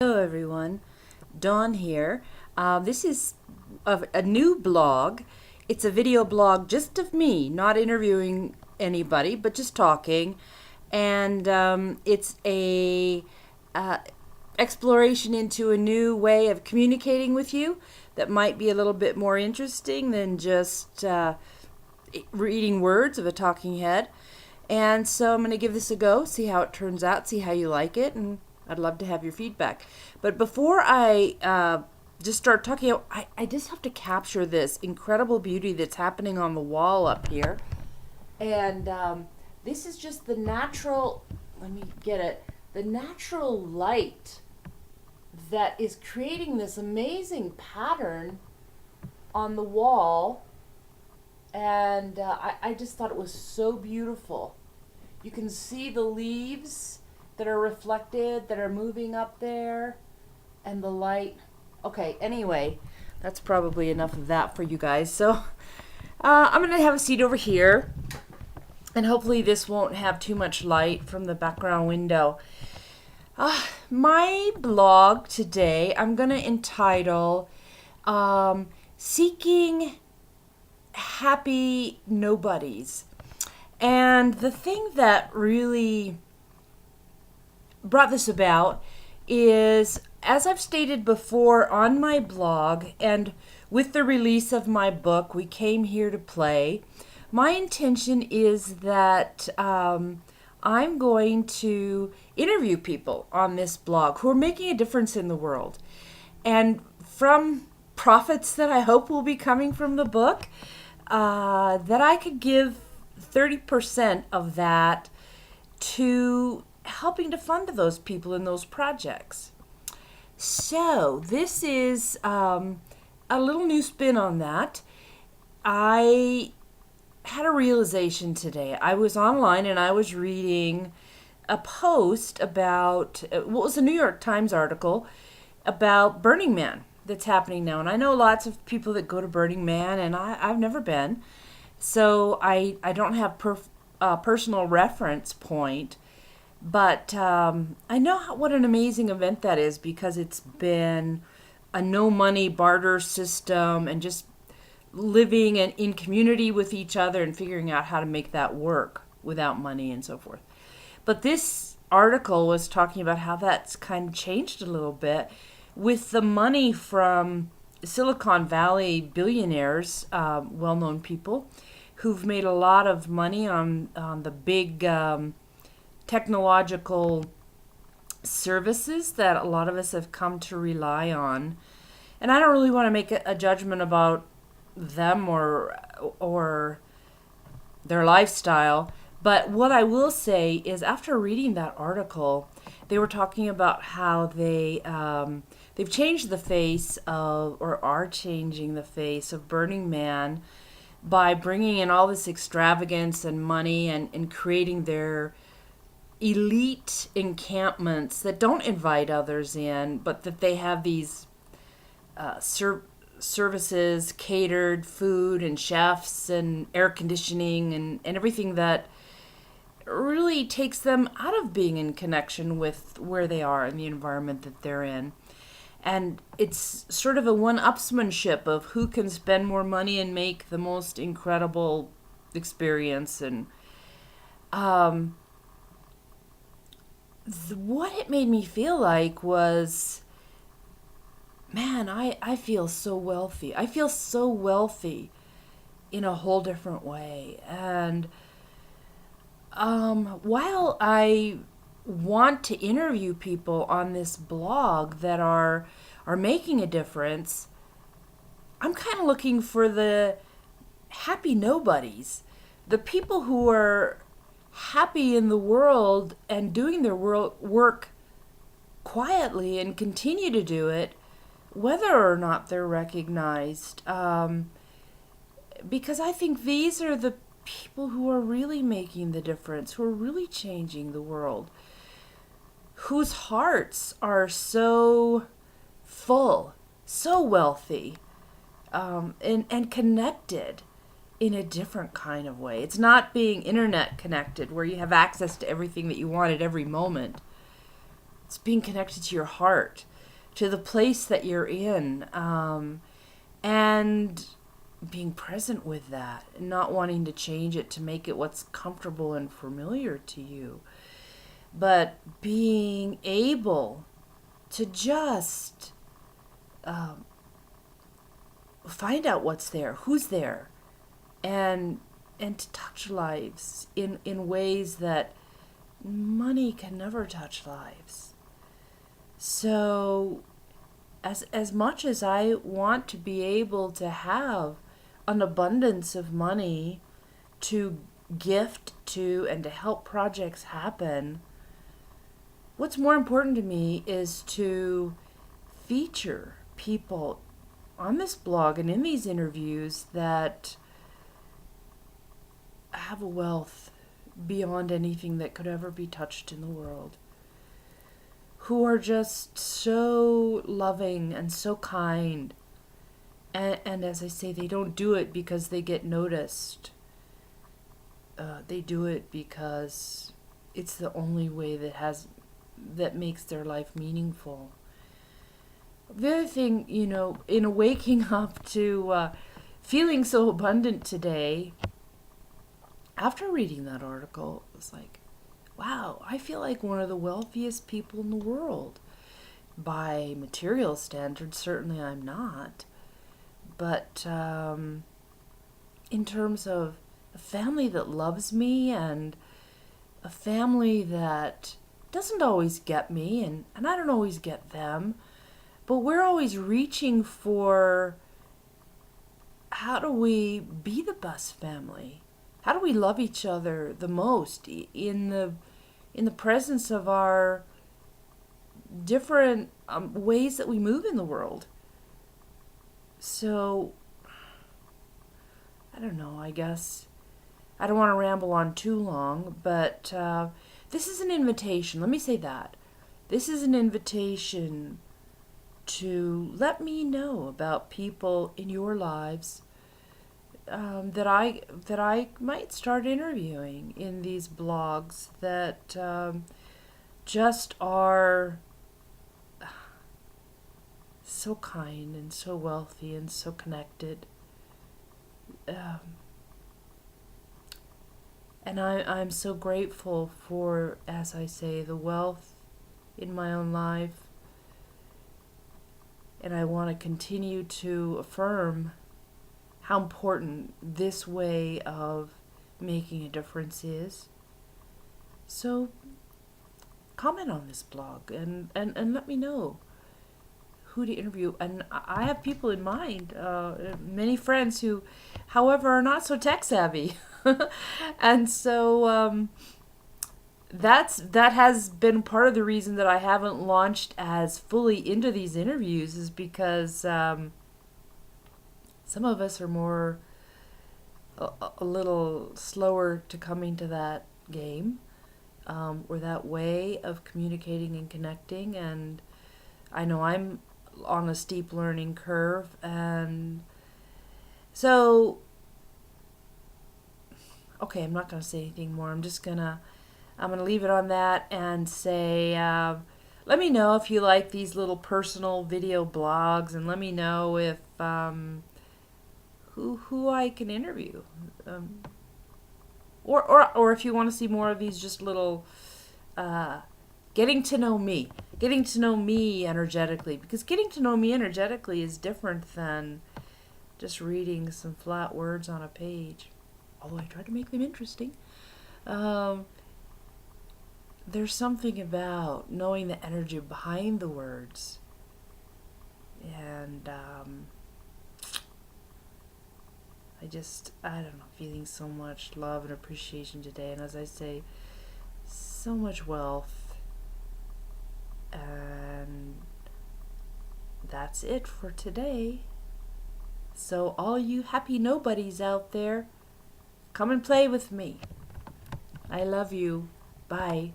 Hello everyone, Dawn here. This is a new blog. It's a video blog just of me, not interviewing anybody, but just talking. And it's a exploration into a new way of communicating with you that might be a little bit more interesting than just reading words of a talking head. And so I'm going to give this a go, see how it turns out, see how you like it, and I'd love to have your feedback. But before I just start talking, I just have to capture this incredible beauty that's happening on the wall up here. And this is just the natural, let me get it, the natural light that is creating this amazing pattern on the wall. And I just thought it was so beautiful. You can see the leaves that are reflected, that are moving up there, and the light. Okay, anyway, that's probably enough of that for you guys. So I'm going to have a seat over here, and hopefully this won't have too much light from the background window. My blog today, I'm going to entitle Seeking Happy Nobodies. And the thing that really brought this about is, as I've stated before on my blog and with the release of my book, We Came Here to Play, my intention is that I'm going to interview people on this blog who are making a difference in the world. And from profits that I hope will be coming from the book, that I could give 30% of that to helping to fund those people in those projects. So this is a little new spin on that. I had a realization today. I was online and I was reading a post about what was a New York Times article about Burning Man that's happening now. And I know lots of people that go to Burning Man, and I've never been. So I don't have personal reference point, but I know what an amazing event that is, because it's been a no money barter system and just living in community with each other and figuring out how to make that work without money and so forth. But this article was talking about how that's kind of changed a little bit with the money from Silicon Valley billionaires, well-known people who've made a lot of money on the big technological services that a lot of us have come to rely on. And I don't really want to make a judgment about them or their lifestyle, but what I will say is, after reading that article, they were talking about how they've changed the face of, or are changing the face of, Burning Man by bringing in all this extravagance and money and creating their elite encampments that don't invite others in, but that they have these services, catered food and chefs and air conditioning and everything that really takes them out of being in connection with where they are and the environment that they're in. And it's sort of a one-upsmanship of who can spend more money and make the most incredible experience. And what it made me feel like was, man, I feel so wealthy. I feel so wealthy in a whole different way. And while I want to interview people on this blog that are making a difference, I'm kind of looking for the happy nobodies, the people who are happy in the world and doing their work quietly and continue to do it whether or not they're recognized, because I think these are the people who are really making the difference, who are really changing the world, whose hearts are so full, so wealthy, and connected in a different kind of way. It's not being internet connected where you have access to everything that you want at every moment. It's being connected to your heart, to the place that you're in, and being present with that, and not wanting to change it to make it what's comfortable and familiar to you, but being able to just find out what's there, who's there, and to touch lives in ways that money can never touch lives. So as much as I want to be able to have an abundance of money to gift to and to help projects happen, what's more important to me is to feature people on this blog and in these interviews that have a wealth beyond anything that could ever be touched in the world, who are just so loving and so kind. And as I say, they don't do it because they get noticed. They do it because it's the only way that makes their life meaningful. The other thing, in waking up to feeling so abundant today, after reading that article, it was like, wow, I feel like one of the wealthiest people in the world. By material standards, certainly I'm not. But in terms of a family that loves me and a family that doesn't always get me, and I don't always get them, but we're always reaching for how do we be the best family? How do we love each other the most in the presence of our different ways that we move in the world? So, I don't know, I guess I don't want to ramble on too long, but this is an invitation. Let me say that. This is an invitation to let me know about people in your lives that I might start interviewing in these blogs that just are so kind and so wealthy and so connected. And I'm so grateful for, as I say, the wealth in my own life. And I want to continue to affirm how important this way of making a difference is. So comment on this blog and let me know who to interview. And I have people in mind, many friends who, however, are not so tech savvy. And so that has been part of the reason that I haven't launched as fully into these interviews, is because some of us are more a little slower to coming to that game, or that way of communicating and connecting. And I know I'm on a steep learning curve, and so okay, I'm not going to say anything more. I'm going to leave it on that and say, let me know if you like these little personal video blogs, and let me know if who I can interview, or if you want to see more of these just little getting to know me energetically, because getting to know me energetically is different than just reading some flat words on a page. Although I try to make them interesting. There's something about knowing the energy behind the words. And I don't know, feeling so much love and appreciation today. And as I say, so much wealth. And that's it for today. So all you happy nobodies out there, come and play with me. I love you. Bye.